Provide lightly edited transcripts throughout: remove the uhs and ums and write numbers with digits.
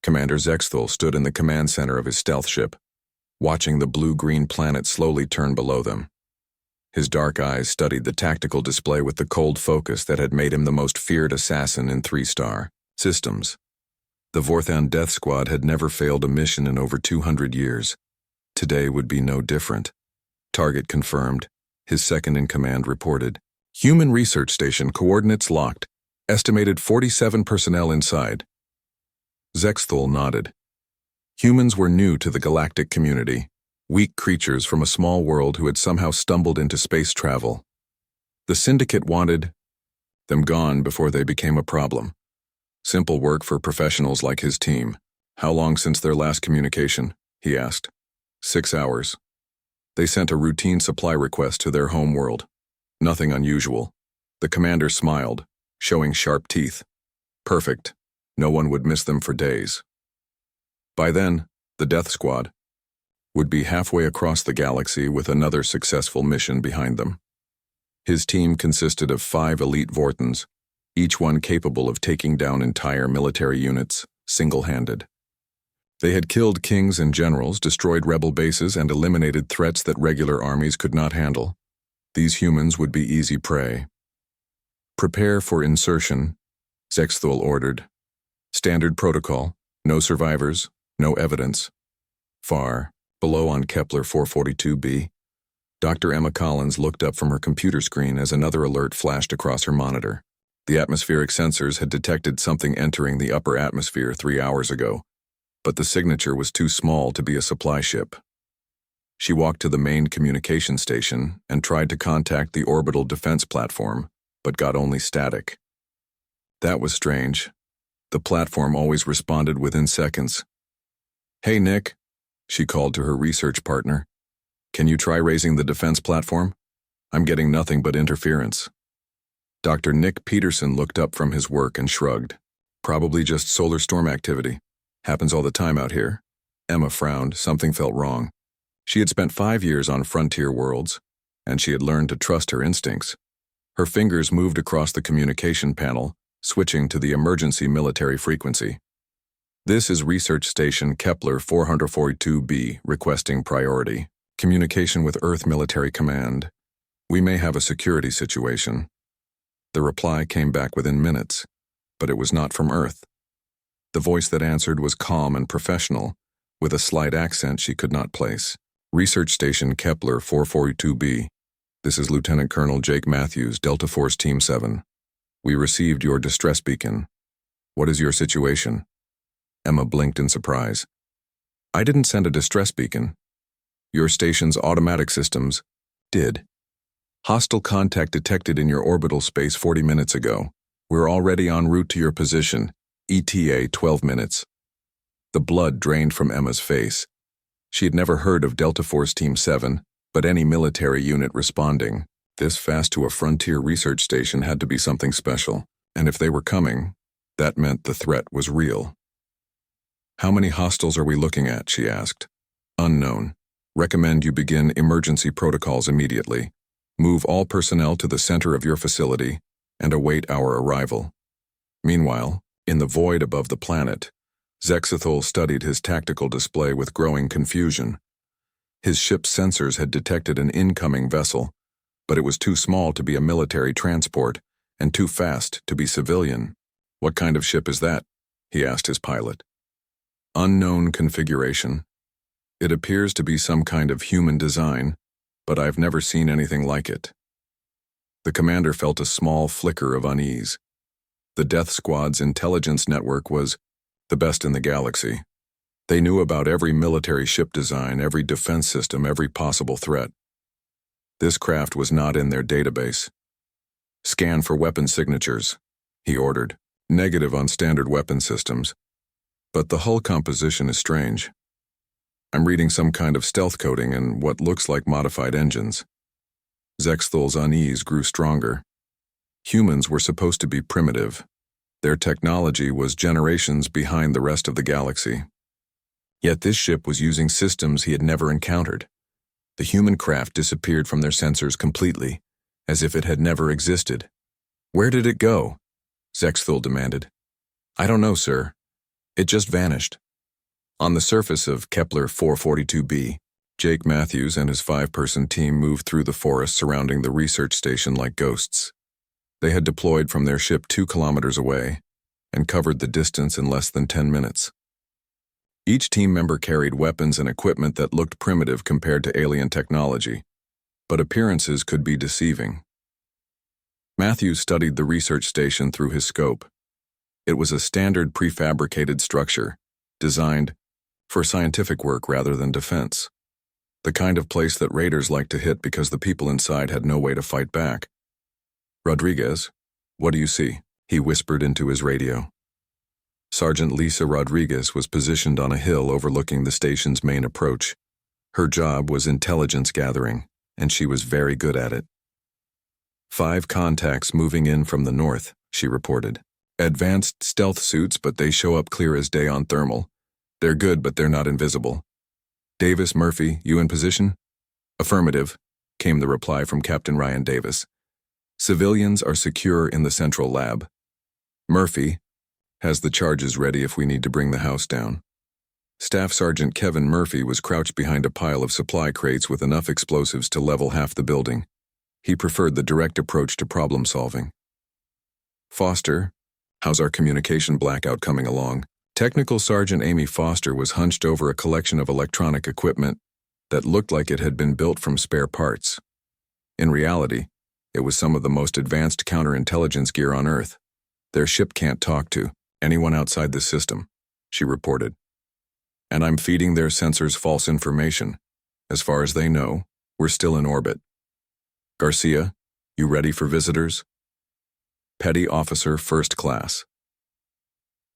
Commander Zexthul stood in the command center of his stealth ship, watching the blue-green planet slowly turn below them. His dark eyes studied the tactical display with the cold focus that had made him the most feared assassin in 3-star systems. The Vorthan Death Squad had never failed a mission in over 200 years. Today would be no different. Target confirmed. His second-in-command reported. Human research station coordinates locked. Estimated 47 personnel inside. Zexthul nodded. Humans were new to the galactic community, weak creatures from a small world who had somehow stumbled into space travel. The Syndicate wanted them gone before they became a problem. Simple work for professionals like his team. How long since their last communication? He asked. 6 hours. They sent a routine supply request to their home world. Nothing unusual. The commander smiled, showing sharp teeth. Perfect. No one would miss them for days. By then, the Death Squad would be halfway across the galaxy with another successful mission behind them. His team consisted of 5 elite Vortans, each one capable of taking down entire military units, single-handed. They had killed kings and generals, destroyed rebel bases, and eliminated threats that regular armies could not handle. These humans would be easy prey. Prepare for insertion, Zexthul ordered. Standard protocol, no survivors, no evidence. Far below on Kepler 442b, Dr. Emma Collins looked up from her computer screen as another alert flashed across her monitor. The atmospheric sensors had detected something entering the upper atmosphere 3 hours ago, but the signature was too small to be a supply ship. She walked to the main communication station and tried to contact the orbital defense platform, but got only static. That was strange. The platform always responded within seconds. Hey, Nick, she called to her research partner. Can you try raising the defense platform? I'm getting nothing but interference. Dr. Nick Peterson looked up from his work and shrugged. Probably just solar storm activity. Happens all the time out here. Emma frowned. Something felt wrong. She had spent 5 years on frontier worlds, and she had learned to trust her instincts. Her fingers moved across the communication panel, switching to the emergency military frequency. This is Research Station Kepler 442b, requesting priority. Communication with Earth Military Command. We may have a security situation. The reply came back within minutes, but it was not from Earth. The voice that answered was calm and professional, with a slight accent she could not place. Research Station Kepler 442b. This is Lieutenant Colonel Jake Matthews, Delta Force Team 7. We received your distress beacon. What is your situation? Emma blinked in surprise. I didn't send a distress beacon. Your station's automatic systems did. Hostile contact detected in your orbital space 40 minutes ago. We're already en route to your position. ETA 12 minutes. The blood drained from Emma's face. She had never heard of Delta Force Team 7, but any military unit responding this fast to a frontier research station had to be something special. And if they were coming, that meant the threat was real. How many hostiles are we looking at? She asked. Unknown. Recommend you begin emergency protocols immediately. Move all personnel to the center of your facility and await our arrival. Meanwhile, in the void above the planet, Zexthul studied his tactical display with growing confusion. His ship's sensors had detected an incoming vessel, but it was too small to be a military transport and too fast to be civilian. What kind of ship is that? He asked his pilot. Unknown configuration. It appears to be some kind of human design, but I've never seen anything like it. The commander felt a small flicker of unease. The Death Squad's intelligence network was the best in the galaxy. They knew about every military ship design, every defense system, every possible threat. This craft was not in their database. Scan for weapon signatures, he ordered. Negative on standard weapon systems. But the hull composition is strange. I'm reading some kind of stealth coating and what looks like modified engines. Zexthul's unease grew stronger. Humans were supposed to be primitive. Their technology was generations behind the rest of the galaxy. Yet this ship was using systems he had never encountered. The human craft disappeared from their sensors completely, as if it had never existed. Where did it go? Zexthul demanded. I don't know, sir. It just vanished. On the surface of Kepler 442b, Jake Matthews and his 5-person team moved through the forest surrounding the research station like ghosts. They had deployed from their ship 2 kilometers away and covered the distance in less than 10 minutes. Each team member carried weapons and equipment that looked primitive compared to alien technology, but appearances could be deceiving. Matthews studied the research station through his scope. It was a standard prefabricated structure, designed for scientific work rather than defense. The kind of place that raiders like to hit because the people inside had no way to fight back. "Rodriguez, what do you see?" he whispered into his radio. Sergeant Lisa Rodriguez was positioned on a hill overlooking the station's main approach. Her job was intelligence gathering, and she was very good at it. 5 contacts moving in from the north, she reported. Advanced stealth suits, but they show up clear as day on thermal. They're good, but they're not invisible. Davis, Murphy, you in position? Affirmative, came the reply from Captain Ryan Davis. Civilians are secure in the central lab. Murphy has the charges ready if we need to bring the house down. Staff Sergeant Kevin Murphy was crouched behind a pile of supply crates with enough explosives to level half the building. He preferred the direct approach to problem solving. Foster, how's our communication blackout coming along? Technical Sergeant Amy Foster was hunched over a collection of electronic equipment that looked like it had been built from spare parts. In reality, it was some of the most advanced counterintelligence gear on Earth. Their ship can't talk to anyone outside the system, she reported. And I'm feeding their sensors false information. As far as they know, we're still in orbit. Garcia, you ready for visitors? Petty Officer First Class.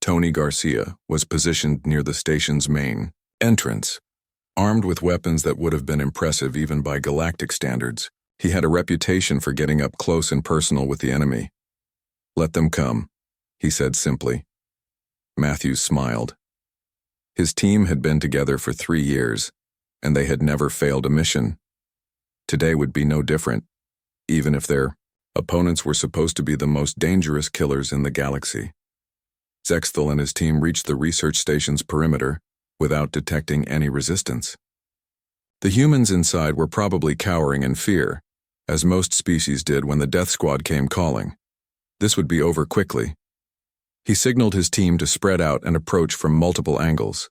Tony Garcia was positioned near the station's main entrance, armed with weapons that would have been impressive even by galactic standards. He had a reputation for getting up close and personal with the enemy. Let them come, he said simply. Matthews smiled. His team had been together for 3 years, and they had never failed a mission. Today would be no different, even if their opponents were supposed to be the most dangerous killers in the galaxy. Zexthal and his team reached the research station's perimeter without detecting any resistance. The humans inside were probably cowering in fear, as most species did when the death squad came calling. This would be over quickly. He signaled his team to spread out and approach from multiple angles.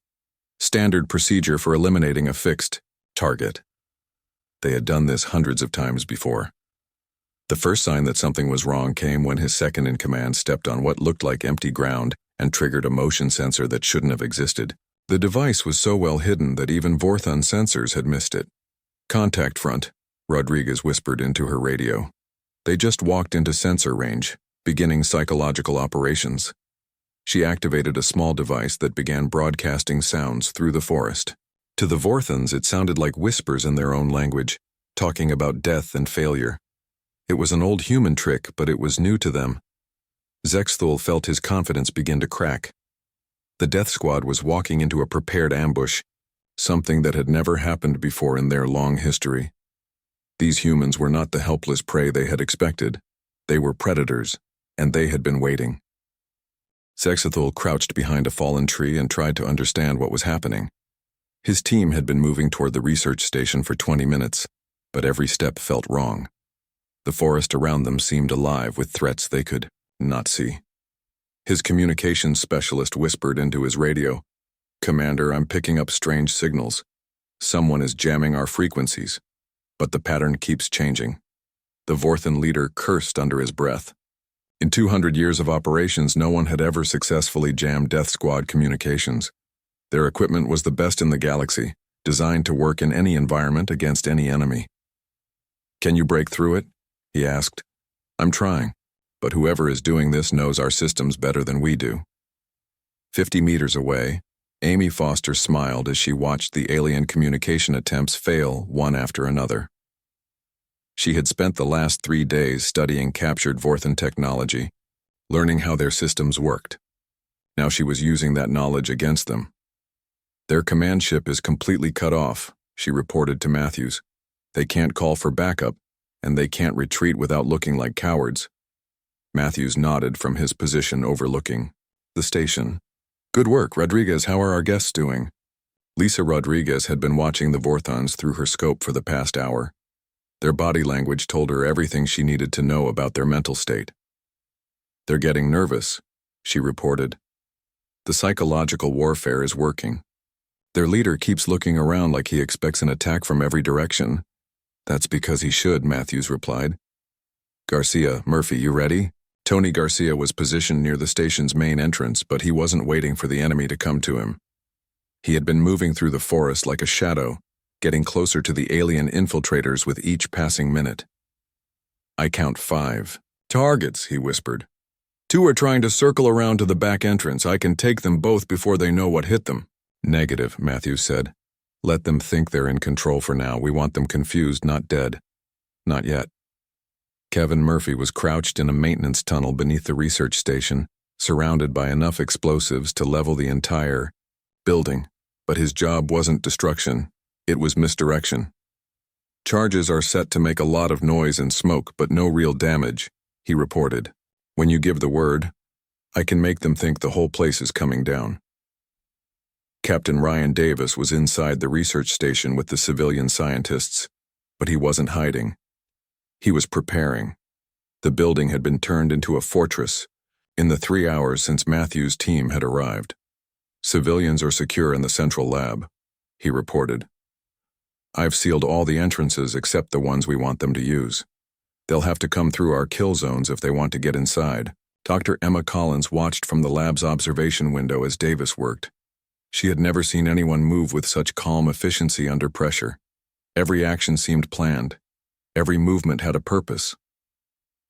Standard procedure for eliminating a fixed target. They had done this hundreds of times before. The first sign that something was wrong came when his second-in-command stepped on what looked like empty ground and triggered a motion sensor that shouldn't have existed. The device was so well hidden that even Vorthon sensors had missed it. Contact front, Rodriguez whispered into her radio. They just walked into sensor range, beginning psychological operations. She activated a small device that began broadcasting sounds through the forest. To the Vorthons, it sounded like whispers in their own language, talking about death and failure. It was an old human trick, but it was new to them. Zexthal felt his confidence begin to crack. The death squad was walking into a prepared ambush, something that had never happened before in their long history. These humans were not the helpless prey they had expected. They were predators, and they had been waiting. Zexthal crouched behind a fallen tree and tried to understand what was happening. His team had been moving toward the research station for 20 minutes, but every step felt wrong. The forest around them seemed alive with threats they could not see. His communications specialist whispered into his radio, "Commander, I'm picking up strange signals. Someone is jamming our frequencies, but the pattern keeps changing." The Vorthon leader cursed under his breath. In 200 years of operations, no one had ever successfully jammed Death Squad communications. Their equipment was the best in the galaxy, designed to work in any environment against any enemy. "Can you break through it?" he asked. "I'm trying, but whoever is doing this knows our systems better than we do." 50 meters away, Amy Foster smiled as she watched the alien communication attempts fail one after another. She had spent the last 3 days studying captured Vorthon technology, learning how their systems worked. Now she was using that knowledge against them. "Their command ship is completely cut off," she reported to Matthews. "They can't call for backup, and they can't retreat without looking like cowards." Matthews nodded from his position overlooking the station. Good work, Rodriguez. How are our guests doing? Lisa Rodriguez had been watching the Vorthons through her scope for the past hour. Their body language told her everything she needed to know about their mental state. They're getting nervous, she reported. The psychological warfare is working. Their leader keeps looking around like he expects an attack from every direction. That's because he should, Matthews replied. Garcia, Murphy, you ready? Tony Garcia was positioned near the station's main entrance, but he wasn't waiting for the enemy to come to him. He had been moving through the forest like a shadow, getting closer to the alien infiltrators with each passing minute. I count 5. Targets, he whispered. 2 are trying to circle around to the back entrance. I can take them both before they know what hit them. Negative, Matthews said. Let them think they're in control for now. We want them confused, not dead. Not yet. Kevin Murphy was crouched in a maintenance tunnel beneath the research station, surrounded by enough explosives to level the entire building. But his job wasn't destruction, it was misdirection. Charges are set to make a lot of noise and smoke, but no real damage, he reported. When you give the word, I can make them think the whole place is coming down. Captain Ryan Davis was inside the research station with the civilian scientists, but he wasn't hiding. He was preparing. The building had been turned into a fortress in the 3 hours since Matthews' team had arrived. Civilians are secure in the central lab, he reported. I've sealed all the entrances except the ones we want them to use. They'll have to come through our kill zones if they want to get inside. Dr. Emma Collins watched from the lab's observation window as Davis worked. She had never seen anyone move with such calm efficiency under pressure. Every action seemed planned. Every movement had a purpose.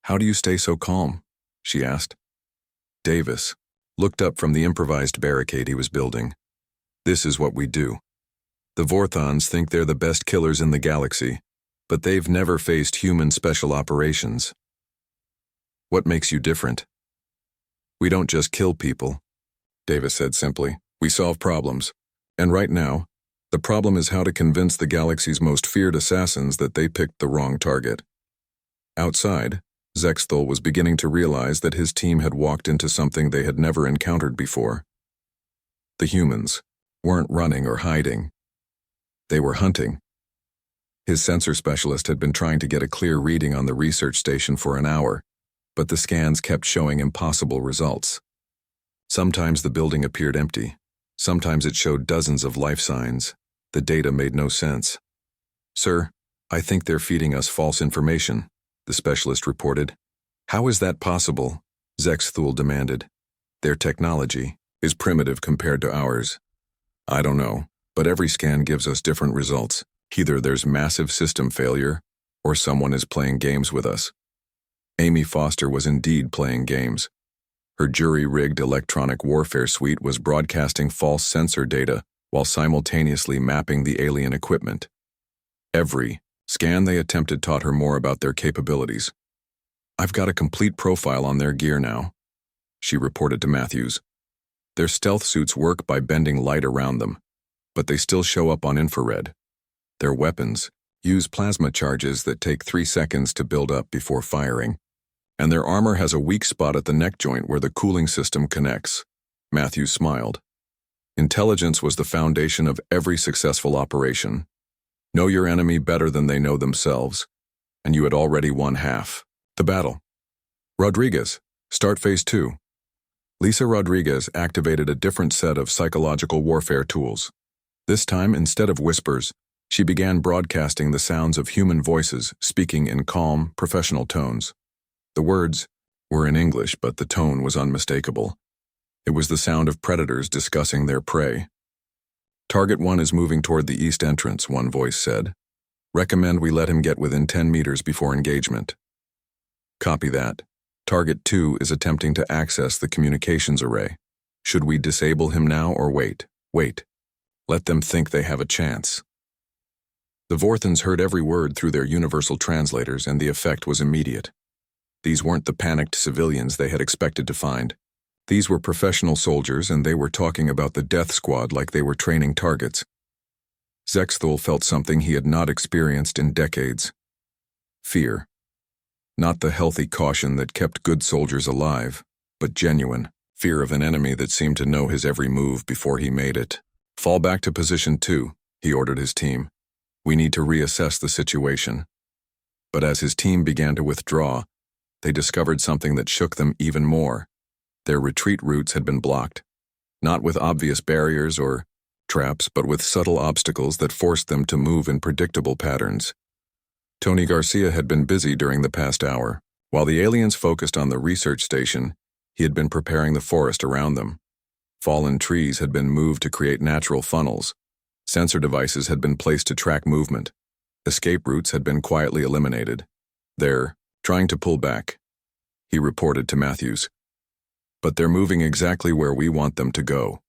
How do you stay so calm? She asked. Davis looked up from the improvised barricade he was building. This is what we do. The Vorthons think they're the best killers in the galaxy, but they've never faced human special operations. What makes you different? We don't just kill people, Davis said simply. We solve problems. And right now, the problem is how to convince the galaxy's most feared assassins that they picked the wrong target. Outside, Zexthal was beginning to realize that his team had walked into something they had never encountered before. The humans weren't running or hiding. They were hunting. His sensor specialist had been trying to get a clear reading on the research station for an hour, but the scans kept showing impossible results. Sometimes the building appeared empty. Sometimes it showed dozens of life signs. The data made no sense. Sir, I think they're feeding us false information, the specialist reported. How is that possible? Zexthal demanded. Their technology is primitive compared to ours. I don't know, but every scan gives us different results. Either there's massive system failure, or someone is playing games with us. Amy Foster was indeed playing games. Her jury-rigged electronic warfare suite was broadcasting false sensor data while simultaneously mapping the alien equipment. Every scan they attempted taught her more about their capabilities. I've got a complete profile on their gear now, she reported to Matthews. Their stealth suits work by bending light around them, but they still show up on infrared. Their weapons use plasma charges that take 3 seconds to build up before firing. And their armor has a weak spot at the neck joint where the cooling system connects. Matthews smiled. Intelligence was the foundation of every successful operation. Know your enemy better than they know themselves, and you had already won half the battle. Rodriguez, start phase 2. Lisa Rodriguez activated a different set of psychological warfare tools. This time, instead of whispers, she began broadcasting the sounds of human voices speaking in calm, professional tones. The words were in English, but the tone was unmistakable. It was the sound of predators discussing their prey. Target 1 is moving toward the east entrance, one voice said. Recommend we let him get within 10 meters before engagement. Copy that. Target 2 is attempting to access the communications array. Should we disable him now or wait? Wait. Let them think they have a chance. The Vorthons heard every word through their universal translators, and the effect was immediate. These weren't the panicked civilians they had expected to find. These were professional soldiers, and they were talking about the death squad like they were training targets. Zexthal felt something he had not experienced in decades. Fear. Not the healthy caution that kept good soldiers alive, but genuine, fear of an enemy that seemed to know his every move before he made it. "Fall back to position 2, he ordered his team. "We need to reassess the situation." But as his team began to withdraw, they discovered something that shook them even more. Their retreat routes had been blocked, not with obvious barriers or traps, but with subtle obstacles that forced them to move in predictable patterns. Tony Garcia had been busy during the past hour. While the aliens focused on the research station, he had been preparing the forest around them. Fallen trees had been moved to create natural funnels. Sensor devices had been placed to track movement. Escape routes had been quietly eliminated. "They're trying to pull back," he reported to Matthews. "But they're moving exactly where we want them to go."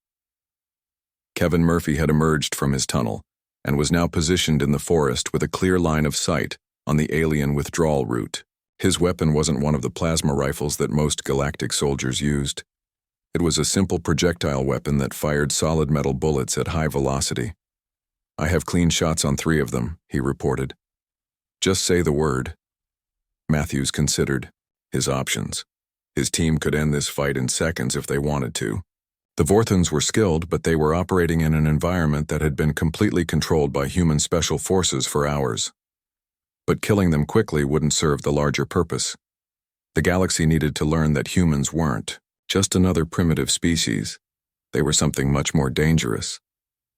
Kevin Murphy had emerged from his tunnel and was now positioned in the forest with a clear line of sight on the alien withdrawal route. His weapon wasn't one of the plasma rifles that most galactic soldiers used. It was a simple projectile weapon that fired solid metal bullets at high velocity. "I have clean shots on 3 of them," he reported. "Just say the word." Matthews considered his options. His team could end this fight in seconds if they wanted to. The Vorthans were skilled, but they were operating in an environment that had been completely controlled by human special forces for hours. But killing them quickly wouldn't serve the larger purpose. The galaxy needed to learn that humans weren't just another primitive species. They were something much more dangerous.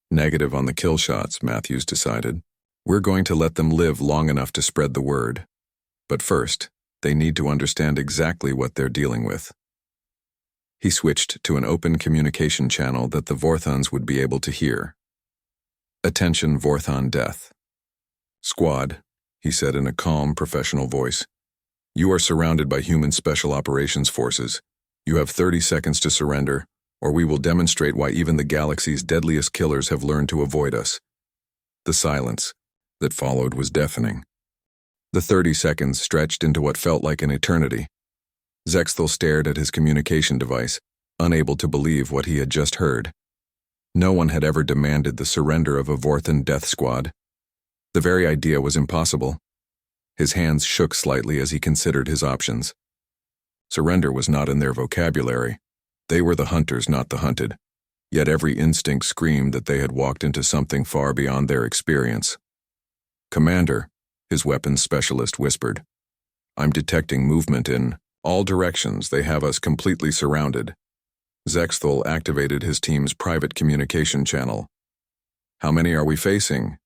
Negative on the kill shots, Matthews decided. "We're going to let them live long enough to spread the word. But first, they need to understand exactly what they're dealing with." He switched to an open communication channel that the Vorthans would be able to hear. "Attention, Vorthan Death. Squad," he said in a calm, professional voice. "You are surrounded by human special operations forces. You have 30 seconds to surrender, or we will demonstrate why even the galaxy's deadliest killers have learned to avoid us." The silence that followed was deafening. The 30 seconds stretched into what felt like an eternity. Zexthel stared at his communication device, unable to believe what he had just heard. No one had ever demanded the surrender of a Vorthan death squad. The very idea was impossible. His hands shook slightly as he considered his options. Surrender was not in their vocabulary. They were the hunters, not the hunted. Yet every instinct screamed that they had walked into something far beyond their experience. "Commander," his weapons specialist whispered, "I'm detecting movement in all directions. They have us completely surrounded." Zexthel activated his team's private communication channel. "How many are we facing?"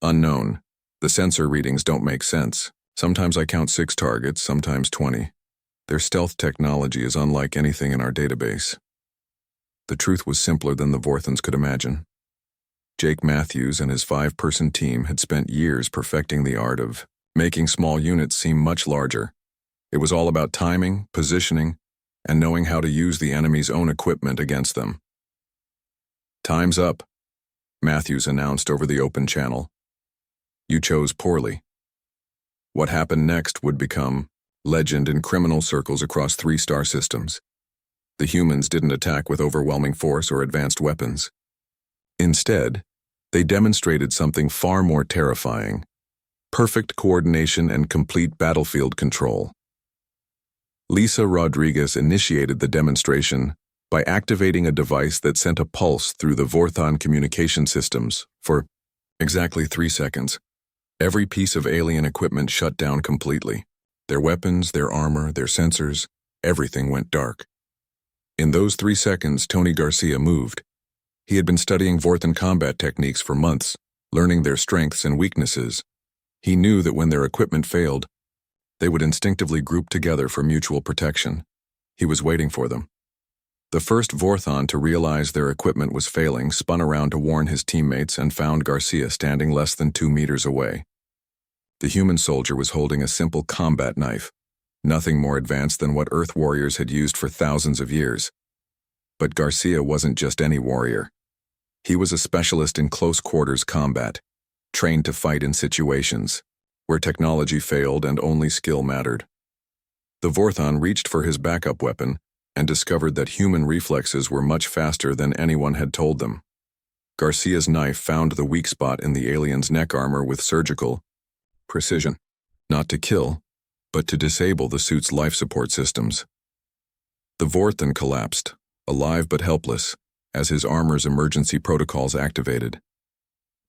"Unknown. The sensor readings don't make sense. Sometimes I count 6 targets, sometimes 20. Their stealth technology is unlike anything in our database." The truth was simpler than the Vorthans could imagine. Jake Matthews and his 5-person team had spent years perfecting the art of making small units seem much larger. It was all about timing, positioning, and knowing how to use the enemy's own equipment against them. "Time's up," Matthews announced over the open channel. "You chose poorly." What happened next would become legend in criminal circles across 3 star systems. The humans didn't attack with overwhelming force or advanced weapons. Instead, they demonstrated something far more terrifying: perfect coordination and complete battlefield control. Lisa Rodriguez initiated the demonstration by activating a device that sent a pulse through the Vorthan communication systems for exactly 3 seconds. Every piece of alien equipment shut down completely. Their weapons, their armor, their sensors, everything went dark. In those 3 seconds, Tony Garcia moved. He had been studying Vorthan combat techniques for months, learning their strengths and weaknesses. He knew that when their equipment failed, they would instinctively group together for mutual protection. He was waiting for them. The first Vorthan to realize their equipment was failing spun around to warn his teammates and found Garcia standing less than 2 meters away. The human soldier was holding a simple combat knife, nothing more advanced than what Earth warriors had used for thousands of years. But Garcia wasn't just any warrior. He was a specialist in close-quarters combat, trained to fight in situations where technology failed and only skill mattered. The Vorthan reached for his backup weapon and discovered that human reflexes were much faster than anyone had told them. Garcia's knife found the weak spot in the alien's neck armor with surgical precision, not to kill, but to disable the suit's life support systems. The Vorthan collapsed, alive but helpless, as his armor's emergency protocols activated.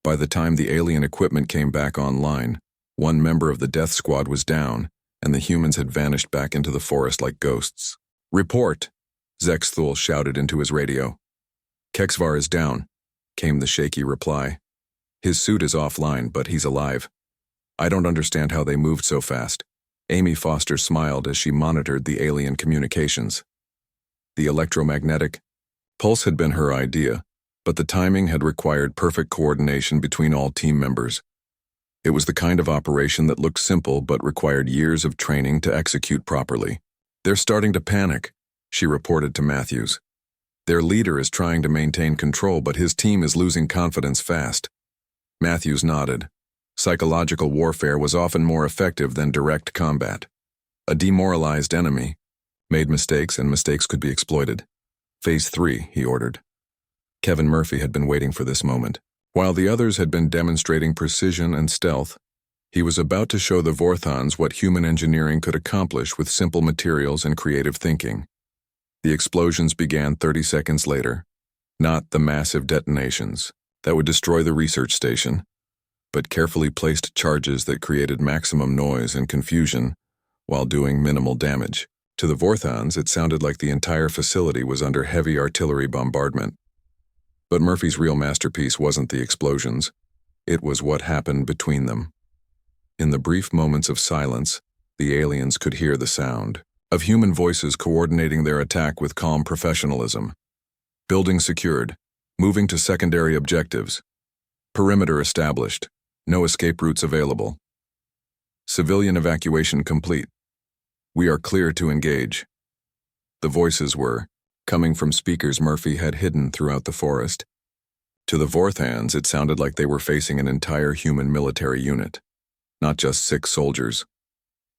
By the time the alien equipment came back online, one member of the death squad was down, and the humans had vanished back into the forest like ghosts. "Report!" Zexthul shouted into his radio. "Kexvar is down," came the shaky reply. "His suit is offline, but he's alive. I don't understand how they moved so fast." Amy Foster smiled as she monitored the alien communications. The electromagnetic pulse had been her idea, but the timing had required perfect coordination between all team members. It was the kind of operation that looked simple but required years of training to execute properly. "They're starting to panic," she reported to Matthews. "Their leader is trying to maintain control, but his team is losing confidence fast." Matthews nodded. Psychological warfare was often more effective than direct combat. A demoralized enemy made mistakes, and mistakes could be exploited. "Phase 3, he ordered. Kevin Murphy had been waiting for this moment. While the others had been demonstrating precision and stealth, he was about to show the Vorthons what human engineering could accomplish with simple materials and creative thinking. The explosions began 30 seconds later, not the massive detonations that would destroy the research station, but carefully placed charges that created maximum noise and confusion while doing minimal damage. To the Vorthons, it sounded like the entire facility was under heavy artillery bombardment. But Murphy's real masterpiece wasn't the explosions. It was what happened between them. In the brief moments of silence, the aliens could hear the sound of human voices coordinating their attack with calm professionalism. Building secured, moving to secondary objectives. Perimeter established, no escape routes available. Civilian evacuation complete. We are clear to engage. The voices were coming from speakers Murphy had hidden throughout the forest. To the Vorthans, it sounded like they were facing an entire human military unit, not just 6 soldiers.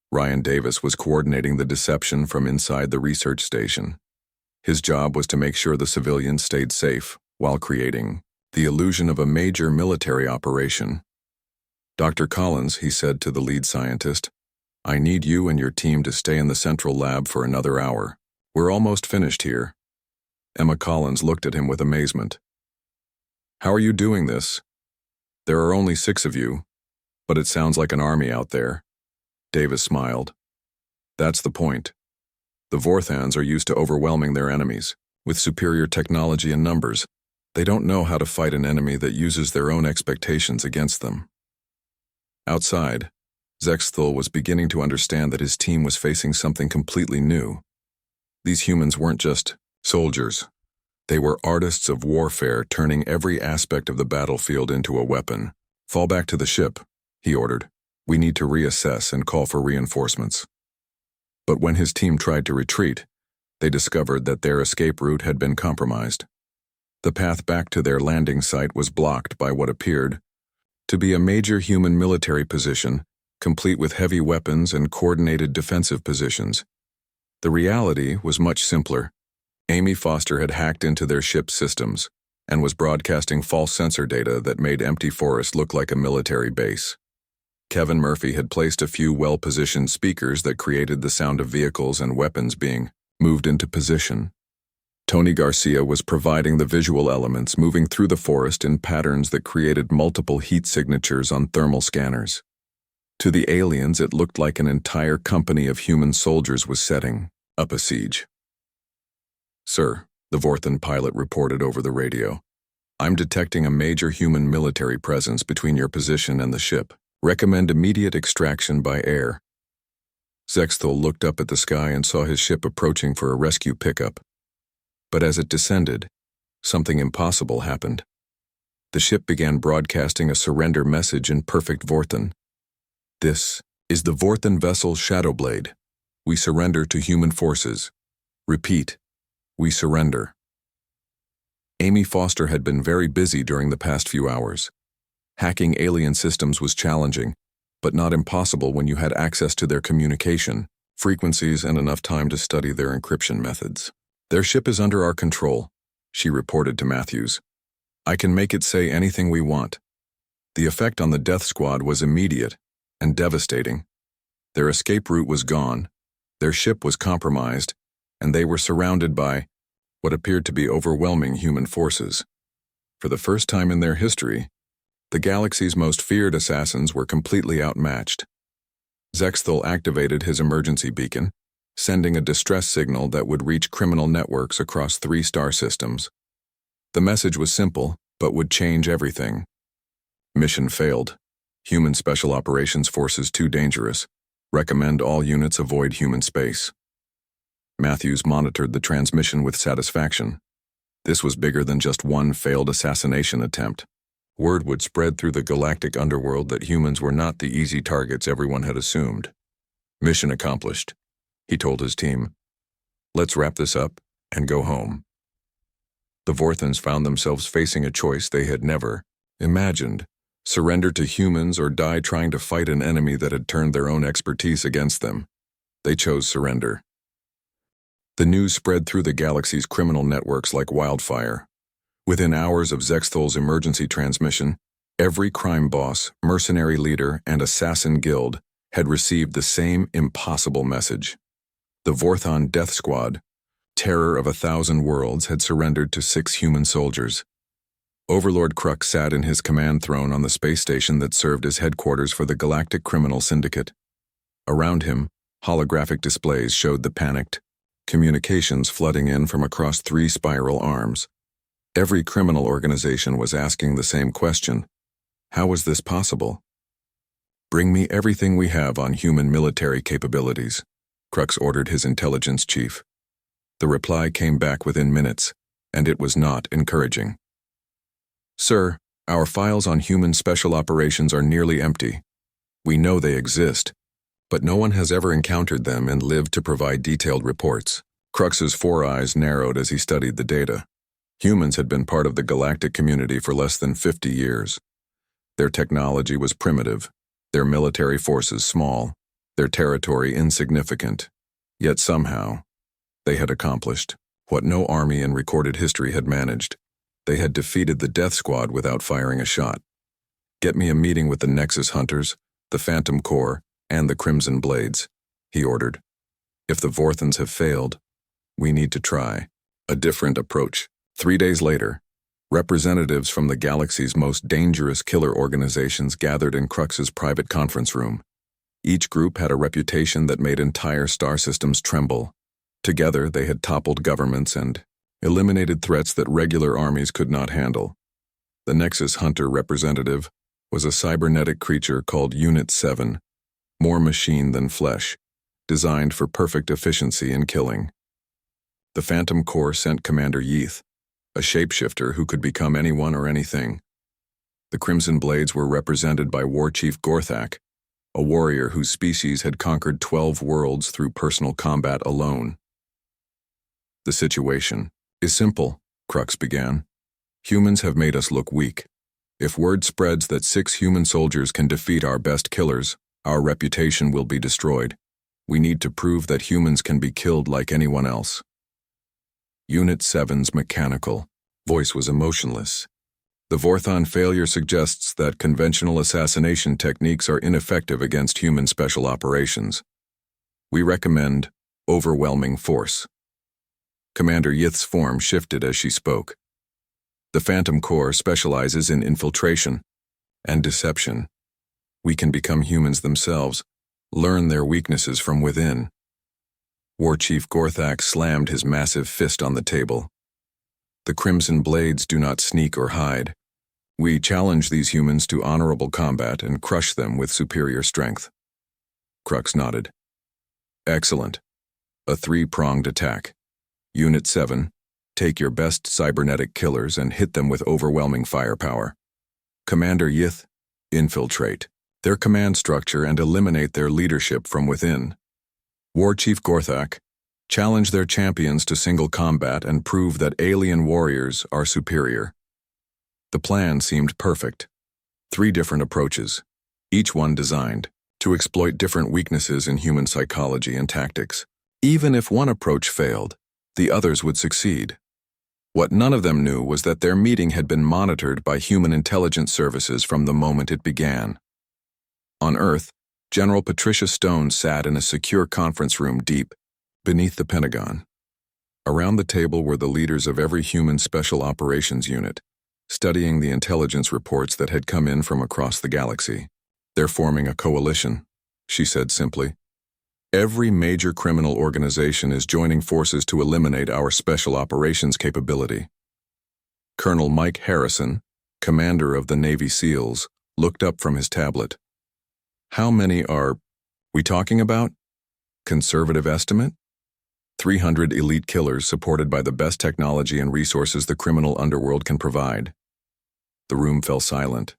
Ryan Davis was coordinating the deception from inside the research station. His job was to make sure the civilians stayed safe while creating the illusion of a major military operation. "Dr. Collins," he said to the lead scientist, "I need you and your team to stay in the central lab for another hour. We're almost finished here." Emma Collins looked at him with amazement. "How are you doing this? There are only 6 of you, but it sounds like an army out there." Davis smiled. "That's the point. The Vorthans are used to overwhelming their enemies with superior technology and numbers. They don't know how to fight an enemy that uses their own expectations against them." Outside, Zexthul was beginning to understand that his team was facing something completely new. These humans weren't just soldiers. They were artists of warfare, turning every aspect of the battlefield into a weapon. "Fall back to the ship," he ordered. "We need to reassess and call for reinforcements." But when his team tried to retreat, they discovered that their escape route had been compromised. The path back to their landing site was blocked by what appeared to be a major human military position, complete with heavy weapons and coordinated defensive positions. The reality was much simpler. Amy Foster had hacked into their ship's systems and was broadcasting false sensor data that made empty forest look like a military base. Kevin Murphy had placed a few well-positioned speakers that created the sound of vehicles and weapons being moved into position. Tony Garcia was providing the visual elements, moving through the forest in patterns that created multiple heat signatures on thermal scanners. To the aliens, it looked like an entire company of human soldiers was setting up a siege. "Sir," the Vorthan pilot reported over the radio, "I'm detecting a major human military presence between your position and the ship. Recommend immediate extraction by air." Zexthul looked up at the sky and saw his ship approaching for a rescue pickup. But as it descended, something impossible happened. The ship began broadcasting a surrender message in perfect Vorthan. "This is the Vorthan vessel Shadowblade. We surrender to human forces. Repeat, we surrender." Amy Foster had been very busy during the past few hours. Hacking alien systems was challenging, but not impossible when you had access to their communication, frequencies, and enough time to study their encryption methods. "Their ship is under our control," she reported to Matthews. "I can make it say anything we want." The effect on the death squad was immediate and devastating. Their escape route was gone, their ship was compromised, and they were surrounded by what appeared to be overwhelming human forces. For the first time in their history, the galaxy's most feared assassins were completely outmatched. Zexthal activated his emergency beacon, sending a distress signal that would reach criminal networks across 3 star systems. The message was simple, but would change everything. Mission failed. Human Special Operations Forces too dangerous. Recommend all units avoid human space. Matthews monitored the transmission with satisfaction. This was bigger than just one failed assassination attempt. Word would spread through the galactic underworld that humans were not the easy targets everyone had assumed. Mission accomplished, he told his team. Let's wrap this up and go home. The Vorthans found themselves facing a choice they had never imagined: surrender to humans or die trying to fight an enemy that had turned their own expertise against them. They chose surrender. The news spread through the galaxy's criminal networks like wildfire. Within hours of Zexthal's emergency transmission, every crime boss, mercenary leader, and assassin guild had received the same impossible message. The Vorthon Death Squad, terror of 1,000 worlds, had surrendered to 6 human soldiers. Overlord Krux sat in his command throne on the space station that served as headquarters for the Galactic Criminal Syndicate. Around him, holographic displays showed the panicked communications flooding in from across 3 spiral arms. Every criminal organization was asking the same question: how was this possible? Bring me everything we have on human military capabilities, Krux ordered his intelligence chief. The reply came back within minutes, and it was not encouraging. Sir, our files on human special operations are nearly empty. We know they exist, but no one has ever encountered them and lived to provide detailed reports. Krux's 4 eyes narrowed as he studied the data. Humans had been part of the galactic community for less than 50 years. Their technology was primitive, their military forces small, their territory insignificant. Yet somehow, they had accomplished what no army in recorded history had managed. They had defeated the Death Squad without firing a shot. Get me a meeting with the Nexus Hunters, the Phantom Corps, and the Crimson Blades, he ordered. If the Vorthans have failed, we need to try a different approach. 3 days later, representatives from the galaxy's most dangerous killer organizations gathered in Krux's private conference room. Each group had a reputation that made entire star systems tremble. Together, they had toppled governments and eliminated threats that regular armies could not handle. The Nexus Hunter representative was a cybernetic creature called Unit 7, more machine than flesh, designed for perfect efficiency in killing. The Phantom Corps sent Commander Yeath, a shapeshifter who could become anyone or anything. The Crimson Blades were represented by War Chief Gorthak, a warrior whose species had conquered 12 worlds through personal combat alone. The situation is simple, Krux began. Humans have made us look weak. If word spreads that 6 human soldiers can defeat our best killers, our reputation will be destroyed. We need to prove that humans can be killed like anyone else. Unit 7's mechanical voice was emotionless. The Vorthon failure suggests that conventional assassination techniques are ineffective against human special operations. We recommend overwhelming force. Commander Yith's form shifted as she spoke. The Phantom Corps specializes in infiltration and deception. We can become humans themselves, learn their weaknesses from within. War Chief Gorthak slammed his massive fist on the table. The Crimson Blades do not sneak or hide. We challenge these humans to honorable combat and crush them with superior strength. Krux nodded. Excellent. A 3-pronged attack. Unit 7, take your best cybernetic killers and hit them with overwhelming firepower. Commander Yith, infiltrate their command structure and eliminate their leadership from within. War Chief Gorthak, challenge their champions to single combat and prove that alien warriors are superior. The plan seemed perfect. 3 different approaches, each one designed to exploit different weaknesses in human psychology and tactics. Even if one approach failed, the others would succeed. What none of them knew was that their meeting had been monitored by human intelligence services from the moment it began. On Earth, General Patricia Stone sat in a secure conference room deep beneath the Pentagon. Around the table were the leaders of every human special operations unit, studying the intelligence reports that had come in from across the galaxy. "They're forming a coalition," she said simply. "Every major criminal organization is joining forces to eliminate our special operations capability." Colonel Mike Harrison, commander of the Navy SEALs, looked up from his tablet. "How many are we talking about? Conservative estimate? 300 elite killers supported by the best technology and resources the criminal underworld can provide." The room fell silent.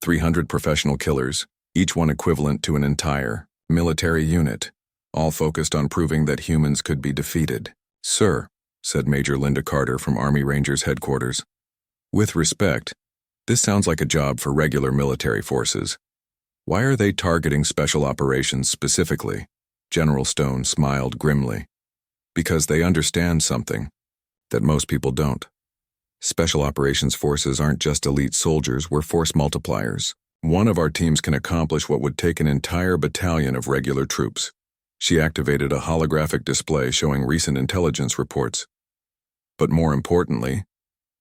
300 professional killers, each one equivalent to an entire military unit, all focused on proving that humans could be defeated. "Sir," said Major Linda Carter from Army Rangers headquarters, "with respect, this sounds like a job for regular military forces. Why are they targeting special operations specifically?" General Stone smiled grimly. "Because they understand something that most people don't. Special operations forces aren't just elite soldiers, we're force multipliers. One of our teams can accomplish what would take an entire battalion of regular troops." She activated a holographic display showing recent intelligence reports. "But more importantly,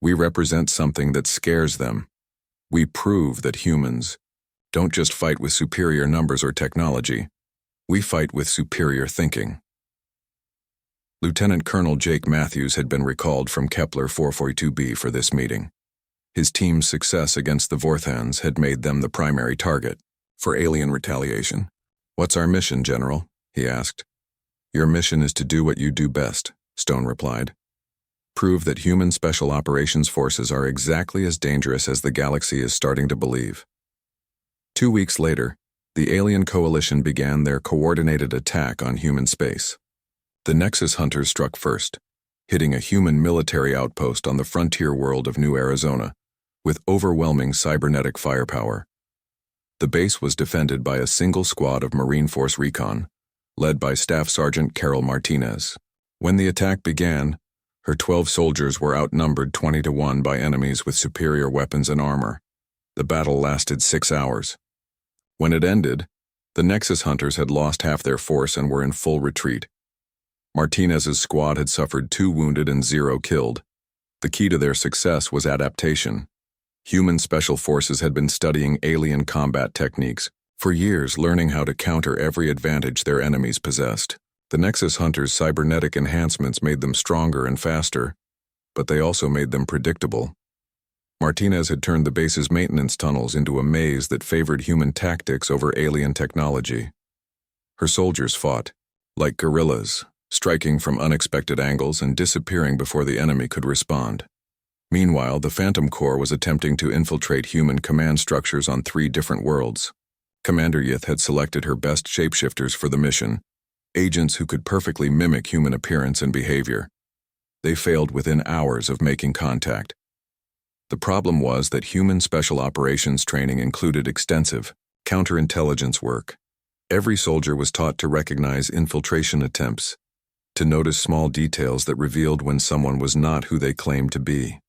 we represent something that scares them. We prove that humans don't just fight with superior numbers or technology, we fight with superior thinking." Lieutenant Colonel Jake Matthews had been recalled from Kepler 442b for this meeting. His team's success against the Vorthans had made them the primary target for alien retaliation. "What's our mission, General?" he asked. "Your mission is to do what you do best," Stone replied. "Prove that human special operations forces are exactly as dangerous as the galaxy is starting to believe." 2 weeks later, the alien coalition began their coordinated attack on human space. The Nexus hunters struck first, hitting a human military outpost on the frontier world of New Arizona, with overwhelming cybernetic firepower. The base was defended by a single squad of Marine Force Recon, led by Staff Sergeant Carol Martinez. When the attack began, her 12 soldiers were outnumbered 20-1 by enemies with superior weapons and armor. The battle lasted 6 hours. When it ended, the Nexus hunters had lost half their force and were in full retreat. Martinez's squad had suffered 2 wounded and 0 killed. The key to their success was adaptation. Human special forces had been studying alien combat techniques for years, learning how to counter every advantage their enemies possessed. The Nexus hunters' cybernetic enhancements made them stronger and faster, but they also made them predictable. Martinez had turned the base's maintenance tunnels into a maze that favored human tactics over alien technology. Her soldiers fought like guerrillas, striking from unexpected angles and disappearing before the enemy could respond. Meanwhile, the Phantom Corps was attempting to infiltrate human command structures on 3 different worlds. Commander Yith had selected her best shapeshifters for the mission, agents who could perfectly mimic human appearance and behavior. They failed within hours of making contact. The problem was that human special operations training included extensive counterintelligence work. Every soldier was taught to recognize infiltration attempts, to notice small details that revealed when someone was not who they claimed to be.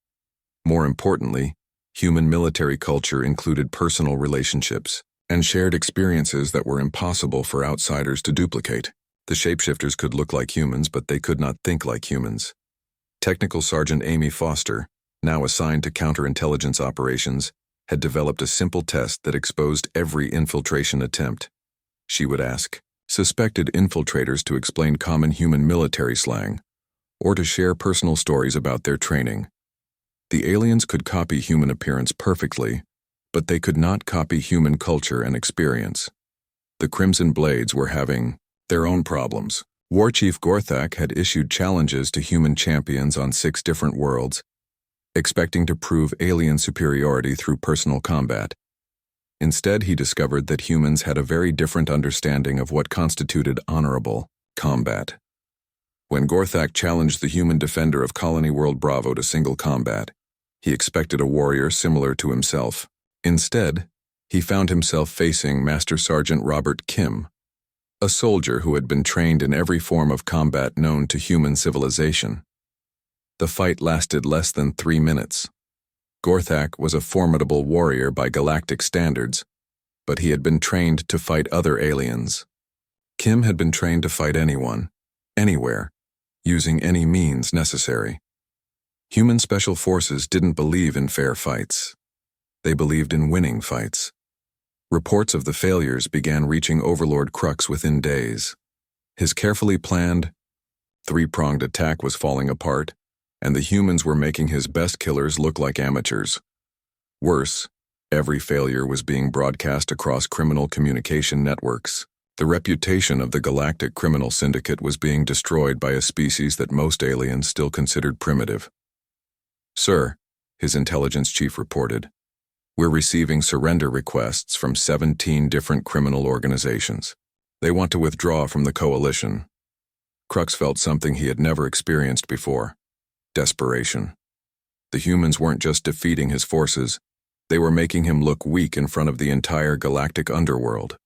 More importantly, human military culture included personal relationships and shared experiences that were impossible for outsiders to duplicate. The shapeshifters could look like humans, but they could not think like humans. Technical Sergeant Amy Foster, now assigned to counterintelligence operations, had developed a simple test that exposed every infiltration attempt. She would ask suspected infiltrators to explain common human military slang, or to share personal stories about their training. The aliens could copy human appearance perfectly, but they could not copy human culture and experience. The Crimson Blades were having their own problems. War Chief Gorthak had issued challenges to human champions on 6 different worlds, expecting to prove alien superiority through personal combat. Instead, he discovered that humans had a very different understanding of what constituted honorable combat. When Gorthak challenged the human defender of Colony World Bravo to single combat, he expected a warrior similar to himself. Instead, he found himself facing Master Sergeant Robert Kim, a soldier who had been trained in every form of combat known to human civilization. The fight lasted less than 3 minutes. Gorthak was a formidable warrior by galactic standards, but he had been trained to fight other aliens. Kim had been trained to fight anyone, anywhere, using any means necessary. Human special forces didn't believe in fair fights. They believed in winning fights. Reports of the failures began reaching Overlord Crux within days. His carefully planned, three-pronged attack was falling apart, and the humans were making his best killers look like amateurs. Worse, every failure was being broadcast across criminal communication networks. The reputation of the Galactic Criminal Syndicate was being destroyed by a species that most aliens still considered primitive. "Sir," his intelligence chief reported, "we're receiving surrender requests from 17 different criminal organizations. They want to withdraw from the coalition." Crux felt something he had never experienced before: desperation. The humans weren't just defeating his forces, they were making him look weak in front of the entire galactic underworld.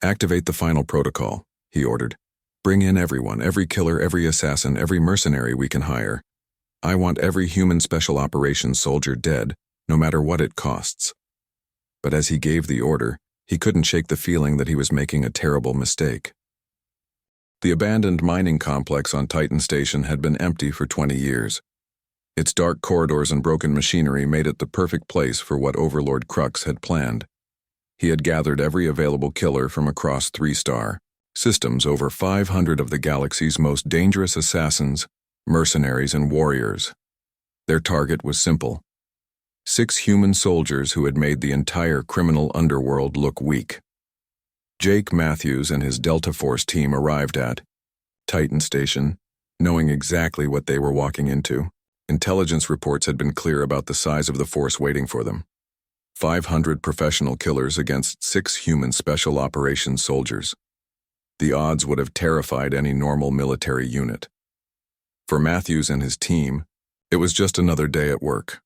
"Activate the final protocol," he ordered. "Bring in everyone, every killer, every assassin, every mercenary we can hire. I want every human special operations soldier dead, no matter what it costs." But as he gave the order, he couldn't shake the feeling that he was making a terrible mistake. The abandoned mining complex on Titan Station had been empty for 20 years. Its dark corridors and broken machinery made it the perfect place for what Overlord Crux had planned. He had gathered every available killer from across 3-star systems, over 500 of the galaxy's most dangerous assassins, mercenaries, and warriors. Their target was simple: 6 human soldiers who had made the entire criminal underworld look weak. Jake Matthews and his Delta Force team arrived at Titan Station, knowing exactly what they were walking into. Intelligence reports had been clear about the size of the force waiting for them: 500 professional killers against 6 human special operations soldiers. The odds would have terrified any normal military unit. For Matthews and his team, it was just another day at work.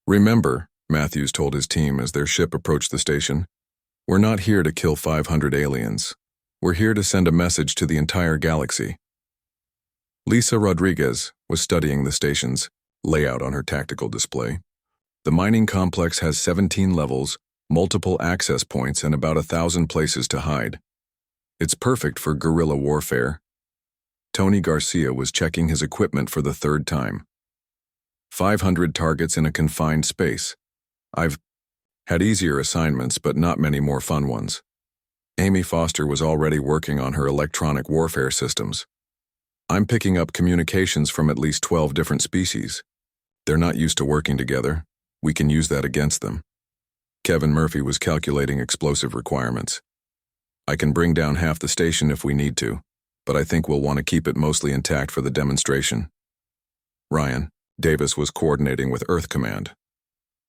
"Remember," Matthews told his team as their ship approached the station, "we're not here to kill 500 aliens. We're here to send a message to the entire galaxy." Lisa Rodriguez was studying the station's layout on her tactical display. The mining complex has 17 levels, multiple access points, and about 1,000 places to hide. It's perfect for guerrilla warfare. Tony Garcia was checking his equipment for the 3rd time. 500 targets in a confined space. I've had easier assignments, but not many more fun ones. Amy Foster was already working on her electronic warfare systems. I'm picking up communications from at least 12 different species. They're not used to working together. We can use that against them. Kevin Murphy was calculating explosive requirements. I can bring down half the station if we need to, but I think we'll want to keep it mostly intact for the demonstration. Ryan Davis was coordinating with Earth Command.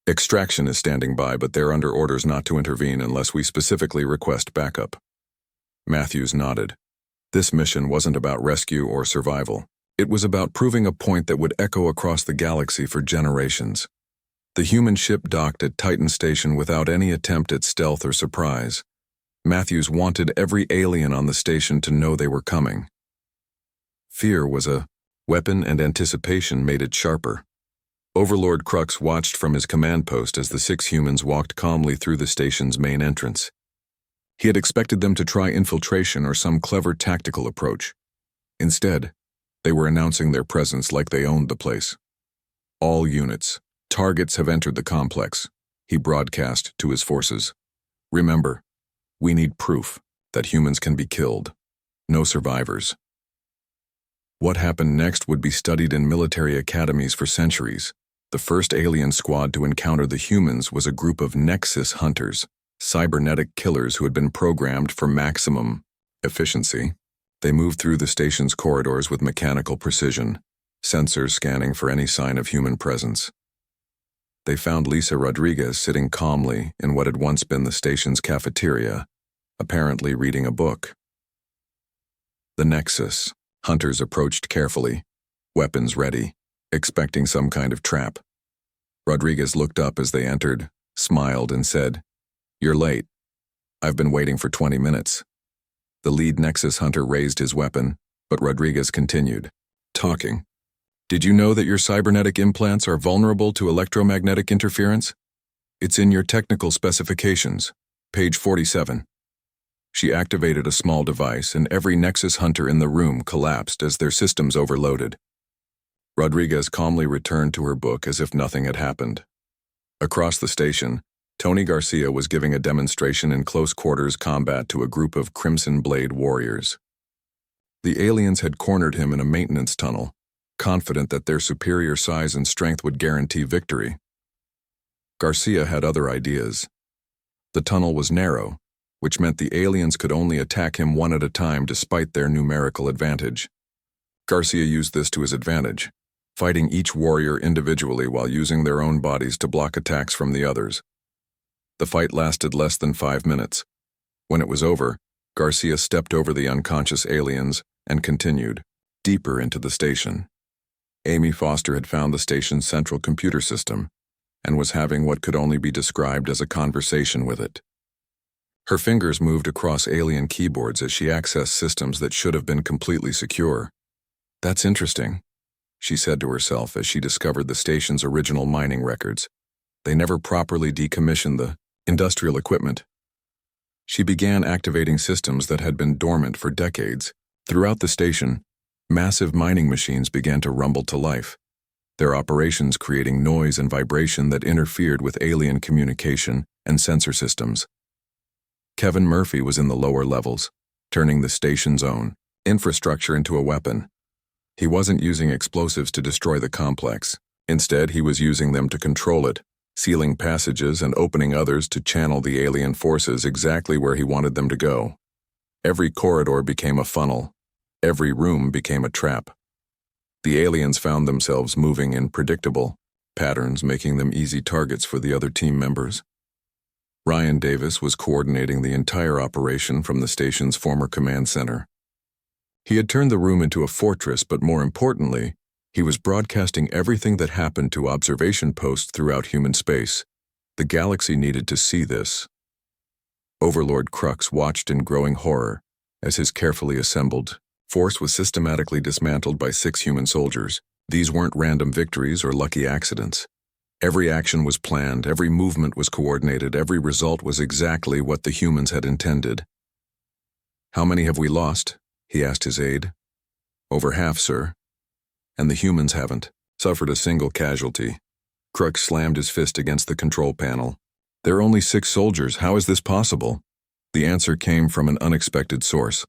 Extraction is standing by, but they're under orders not to intervene unless we specifically request backup. Matthews nodded. This mission wasn't about rescue or survival. It was about proving a point that would echo across the galaxy for generations. The human ship docked at Titan Station without any attempt at stealth or surprise. Matthews wanted every alien on the station to know they were coming. Fear was a weapon, and anticipation made it sharper. Overlord Crux watched from his command post as the 6 humans walked calmly through the station's main entrance. He had expected them to try infiltration or some clever tactical approach. Instead, they were announcing their presence like they owned the place. "All units, targets have entered the complex," he broadcast to his forces. "Remember, we need proof that humans can be killed. No survivors." What happened next would be studied in military academies for centuries. The first alien squad to encounter the humans was a group of Nexus hunters, cybernetic killers who had been programmed for maximum efficiency. They moved through the station's corridors with mechanical precision, sensors scanning for any sign of human presence. They found Lisa Rodriguez sitting calmly in what had once been the station's cafeteria, apparently reading a book. The Nexus hunters approached carefully, weapons ready, expecting some kind of trap. Rodriguez looked up as they entered, smiled, and said, "You're late. I've been waiting for 20 minutes." The lead Nexus hunter raised his weapon, but Rodriguez continued, talking. "Did you know that your cybernetic implants are vulnerable to electromagnetic interference? It's in your technical specifications, page 47. She activated a small device, and every Nexus hunter in the room collapsed as their systems overloaded. Rodriguez calmly returned to her book as if nothing had happened. Across the station, Tony Garcia was giving a demonstration in close-quarters combat to a group of Crimson Blade warriors. The aliens had cornered him in a maintenance tunnel, confident that their superior size and strength would guarantee victory. Garcia had other ideas. The tunnel was narrow, which meant the aliens could only attack him one at a time despite their numerical advantage. Garcia used this to his advantage, fighting each warrior individually while using their own bodies to block attacks from the others. The fight lasted less than 5 minutes. When it was over, Garcia stepped over the unconscious aliens and continued, deeper into the station. Amy Foster had found the station's central computer system and was having what could only be described as a conversation with it. Her fingers moved across alien keyboards as she accessed systems that should have been completely secure. "That's interesting," she said to herself as she discovered the station's original mining records. They never properly decommissioned the industrial equipment. She began activating systems that had been dormant for decades. Throughout the station, massive mining machines began to rumble to life, their operations creating noise and vibration that interfered with alien communication and sensor systems. Kevin Murphy was in the lower levels, turning the station's own infrastructure into a weapon. He wasn't using explosives to destroy the complex. Instead, he was using them to control it, sealing passages and opening others to channel the alien forces exactly where he wanted them to go. Every corridor became a funnel. Every room became a trap. The aliens found themselves moving in predictable patterns, making them easy targets for the other team members. Ryan Davis was coordinating the entire operation from the station's former command center. He had turned the room into a fortress, but more importantly, he was broadcasting everything that happened to observation posts throughout human space. The galaxy needed to see this. Overlord Crux watched in growing horror as his carefully assembled force was systematically dismantled by 6 human soldiers. These weren't random victories or lucky accidents. Every action was planned, every movement was coordinated, every result was exactly what the humans had intended. "How many have we lost?" he asked his aide. "Over half, sir. And the humans haven't suffered a single casualty." Crux slammed his fist against the control panel. "There are only 6 soldiers. How is this possible?" The answer came from an unexpected source.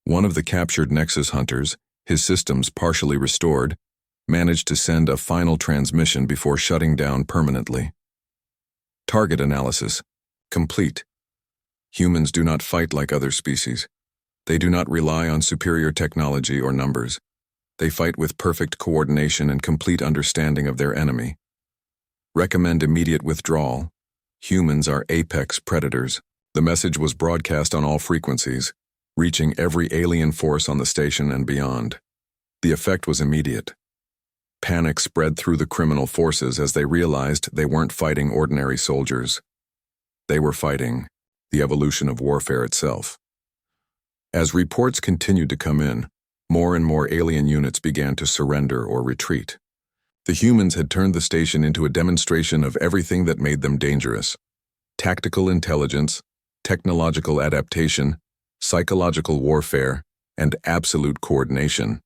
One of the captured Nexus hunters, his systems partially restored, managed to send a final transmission before shutting down permanently. Target analysis complete. Humans do not fight like other species. They do not rely on superior technology or numbers. They fight with perfect coordination and complete understanding of their enemy. Recommend immediate withdrawal. Humans are apex predators. The message was broadcast on all frequencies, reaching every alien force on the station and beyond. The effect was immediate. Panic spread through the criminal forces as they realized they weren't fighting ordinary soldiers. They were fighting the evolution of warfare itself. As reports continued to come in, more and more alien units began to surrender or retreat. The humans had turned the station into a demonstration of everything that made them dangerous: tactical intelligence, technological adaptation, psychological warfare, and absolute coordination.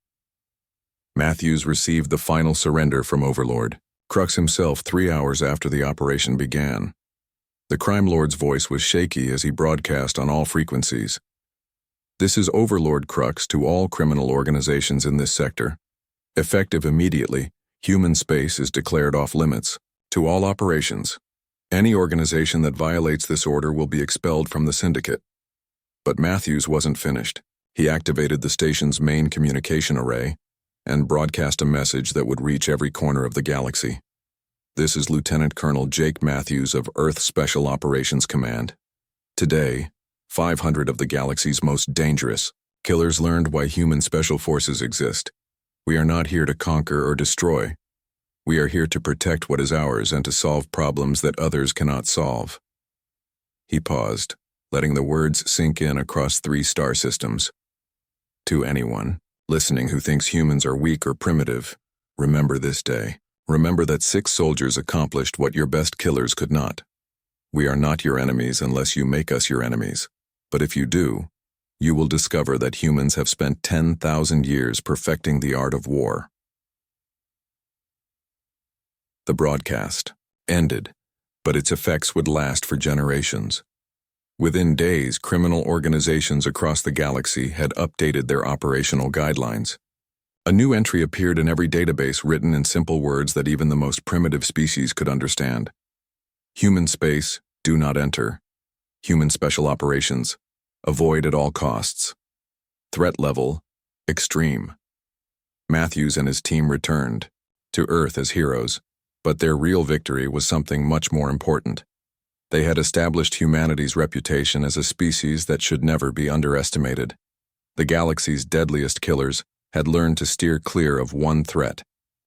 Matthews received the final surrender from Overlord Crux himself 3 hours after the operation began. The crime lord's voice was shaky as he broadcast on all frequencies. "This is Overlord Crux to all criminal organizations in this sector. Effective immediately, human space is declared off limits to all operations. Any organization that violates this order will be expelled from the syndicate." But Matthews wasn't finished. He activated the station's main communication array and broadcast a message that would reach every corner of the galaxy. "This is Lieutenant Colonel Jake Matthews of Earth Special Operations Command. Today, 500 of the galaxy's most dangerous killers learned why human special forces exist. We are not here to conquer or destroy. We are here to protect what is ours and to solve problems that others cannot solve." He paused, letting the words sink in across 3 star systems. "To anyone listening who thinks humans are weak or primitive, remember this day. Remember that 6 soldiers accomplished what your best killers could not. We are not your enemies unless you make us your enemies. But if you do, you will discover that humans have spent 10,000 years perfecting the art of war. The broadcast ended, but its effects would last for generations. Within days, criminal organizations across the galaxy had updated their operational guidelines. A new entry appeared in every database, written in simple words that even the most primitive species could understand. Human space, do not enter. Human special operations, avoid at all costs. Threat level, extreme. Matthews and his team returned to Earth as heroes, but their real victory was something much more important. They had established humanity's reputation as a species that should never be underestimated. The galaxy's deadliest killers had learned to steer clear of one threat: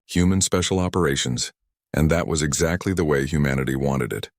human special operations, and that was exactly the way humanity wanted it.